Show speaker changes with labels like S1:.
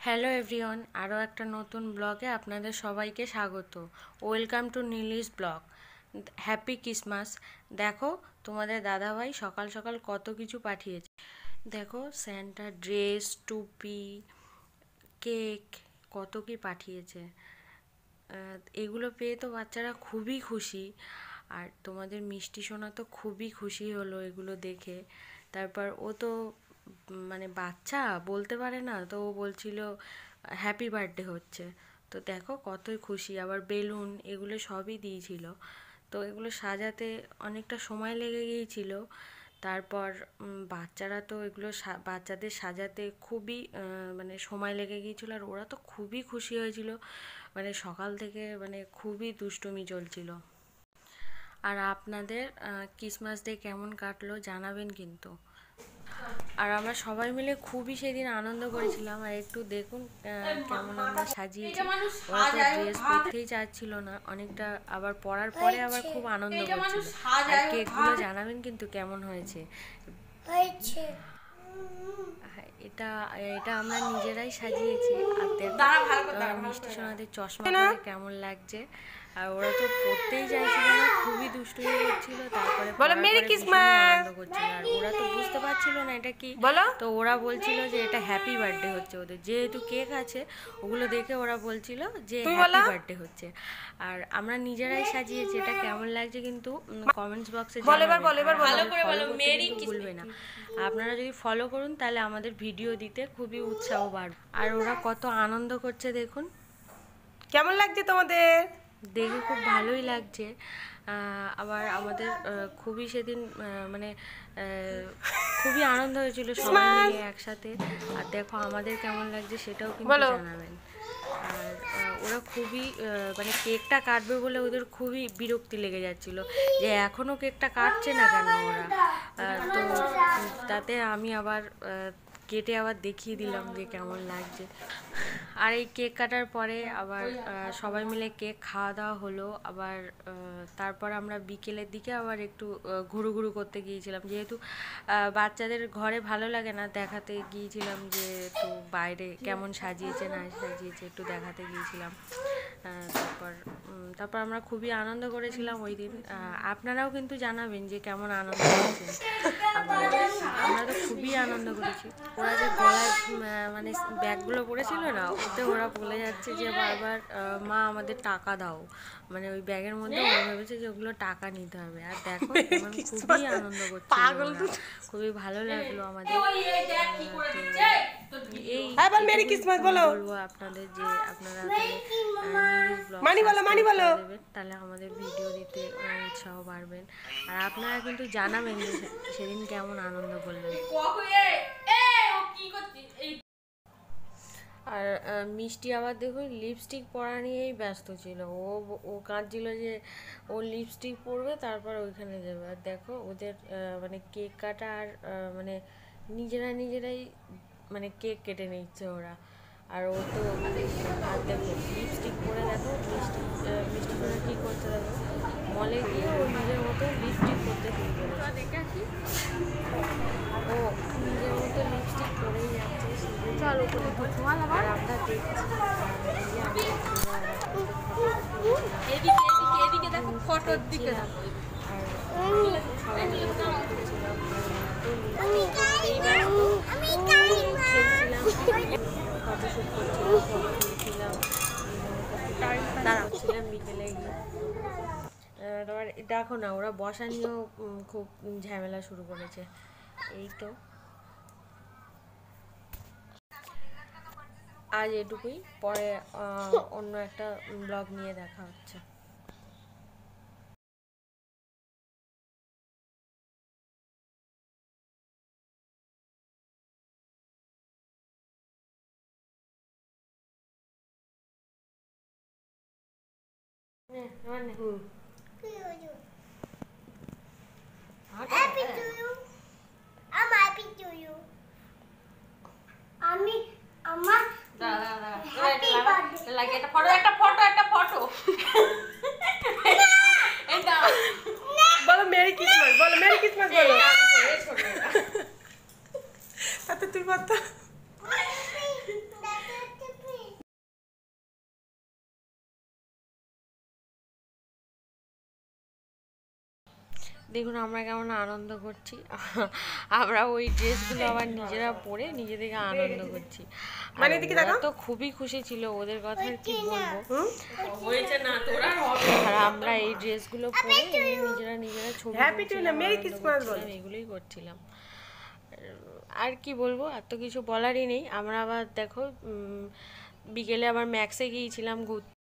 S1: Hello everyone, আরও একটা নতুন ব্লগে আপনাদের সবাইকে স্বাগত। Welcome to Neeli's blog. Happy Christmas. দেখো তোমাদের দাদাভাই সকাল সকাল কত কিছু পাঠিয়েছে। দেখো স্যান্টা ড্রেস, টুপি, কেক, কত কি পাঠিয়েছে। এগুলো পেয়ে তো বাচ্চারা খুবই খুশি, আর তোমাদের মিষ্টি সোনা তো খুবই খুশি হলো এগুলো দেখে। তারপর ও তো মানে বাচ্চা বলতে পারে না, তো ও বলছিল হ্যাপি বার্থডে হচ্ছে। তো দেখো কতই খুশি, আবার বেলুন এগুলো সবই দিয়েছিল। তো এগুলো সাজাতে অনেকটা সময় লেগে গিয়েছিল। তারপর বাচ্চারা তো এগুলো বাচ্চাদের সাজাতে খুবই মানে সময় লেগে গিয়েছিলো, আর ওরা তো খুবই খুশি হয়েছিল। মানে সকাল থেকে মানে খুবই দুষ্টুমি চলছিল। আর আপনাদের ক্রিসমাস ডে কেমন কাটলো জানাবেন কিন্তু। আর আমরা সবাই মিলে খুবই সেদিন আনন্দ করেছিলাম। আর একটু দেখুন কেমন আমরা সাজিয়েছি। ওরা তো ড্রেস পরতেই চাচ্ছিল না অনেকটা, আবার পরার পরে আবার খুব আনন্দ করছিল। আর কেকগুলো জানাবেন কিন্তু কেমন হয়েছে। এটা এটা আমরা নিজেরাই সাজিয়েছি। আর দেখো মিষ্টি সোনাদের চশমা পরে কেমন লাগছে। আর ওরা তো পড়তেই চাইছিল না, খুবই দুষ্টুমি করছিল। তারপরে বলো মেরি ক্রিসমাস আনন্দ করছিল, আর ওরা তো বুঝতে পারছিল না এটা কি। তো ওরা বলছিল যে এটা হ্যাপি বার্থডে হচ্ছে ওদের, যেহেতু কেক আছে ওগুলো দেখে ওরা বলছিল যে হ্যাপি বার্থডে হচ্ছে। আর আমরা নিজেরাই সাজিয়েছি। এটা কেমন লাগছে কিন্তু কমেন্টস বক্সে ভুলবে না। আপনারা যদি ফলো করুন তাহলে আমাদের ভিডিও দিতে খুবই উৎসাহ বাড়বে। আর ওরা কত আনন্দ করছে দেখুন।
S2: কেমন লাগছে তোমাদের?
S1: দেখে খুব ভালোই লাগছে। আবার আমাদের খুবই সেদিন মানে খুবই আনন্দ হয়েছিল সবাই মিলে একসাথে। আর দেখো আমাদের কেমন লাগছে সেটাও কিন্তু জানাবেন। আর ওরা খুবই মানে কেকটা কাটবে বলে ওদের খুবই বিরক্তি লেগে যাচ্ছিল যে এখনও কেকটা কাটছে না কেন ওরা। তো তাতে আমি আবার কেটে আবার দেখিয়ে দিলাম যে কেমন লাগছে। আর এই কেক কাটার পরে আবার সবাই মিলে কেক খাওয়া দাওয়া হলো। আবার তারপর আমরা বিকেলের দিকে আবার একটু ঘুরু করতে গিয়েছিলাম, যেহেতু বাচ্চাদের ঘরে ভালো লাগে না, দেখাতে গিয়েছিলাম যে একটু বাইরে কেমন সাজিয়েছে না সাজিয়েছে একটু দেখাতে গিয়েছিলাম। তারপর আমরা খুবই আনন্দ করেছিলাম ওই দিন। আপনারাও কিন্তু জানাবেন যে কেমন আনন্দ করেছেন। আবার আমরা তো খুবই আনন্দ করেছি। ওরা যে গলায় মানে ব্যাগগুলো পরেছিল না, ওতে ওরা বলে যাচ্ছে যে বারবার মা আমাদের টাকা দাও, মানে ওই ব্যাগের মধ্যে ওরা ভেবেছে যে ওগুলো টাকা নিতে হবে। আর দেখো খুবই আনন্দ করছে, খুবই ভালো লাগলো আমাদের। এই বলবো আপনাদের যে আপনারা দেবেন, তাহলে আমাদের ভিডিও দিতে উৎসাহ বাড়বেন। আর আপনারা কিন্তু জানাবেন যে সেদিন কেমন আনন্দ করলেন। আর মিষ্টি আবার দেখুন লিপস্টিক পরা নিয়েই ব্যস্ত ছিল। ও কাঁদছিল যে ও লিপস্টিক পরবে তারপর ওইখানে যাবে। আর দেখো ওদের মানে কেক কাটা আর মানে নিজেরাই মানে কেক কেটে নিচ্ছে ওরা। আর ও তো আর দেখো লিপস্টিক পরে দেখো মিষ্টি করে কী করতে দেখো, মলে গিয়ে ও নিজের মতো লিপস্টিক করতে শুরু করেছে। ও নিজের মতো লিপস্টিক পরেই যাচ্ছে। আর আমরা দেখছি দেখো ফটোর দিকে ফটোশুট করছিলাম বিকেলে গিয়ে। তোমার দেখো না ওরা বসা নিয়েও খুব ঝামেলা শুরু করেছে। এই তো আজ এটুকুই, পরে অন্য একটা ব্লগ নিয়ে দেখা হচ্ছে।
S3: Happy to you. I'm happy to you. আমি আমার হ্যাপি বার্থডে
S1: লাগে একটা ফটো এই দাও
S2: বলো মেরি ক্রিসমাস, বলো মেরি ক্রিসমাস বলো। তাতে তুই বলতো
S1: দেখুন আমরা কেমন আনন্দ করছি। আমরা ওই ড্রেসগুলো আবার নিজেরা পরে নিজেদেরকে আনন্দ করছি। আর
S2: মানে এদিকে
S1: ওরা
S2: তাকাও।
S1: তো খুবই খুশি ছিল, ওদের কথা আর কি বলবো।
S2: হুম?
S1: আর আমরা এই ড্রেসগুলো পরে নিজেরা নিজেরা ছবি
S2: Happy to
S1: তুলছিলাম,
S2: না, Merry
S1: আনন্দ
S2: Christmas
S1: করছিলাম,
S2: বলো।
S1: এগুলোই করছিলাম। আর কি বলবো, আর তো কিছু বলারই নেই। আমরা আবার দেখো বিকেলে আবার ম্যাক্সে গিয়েছিলাম ঘুরতে।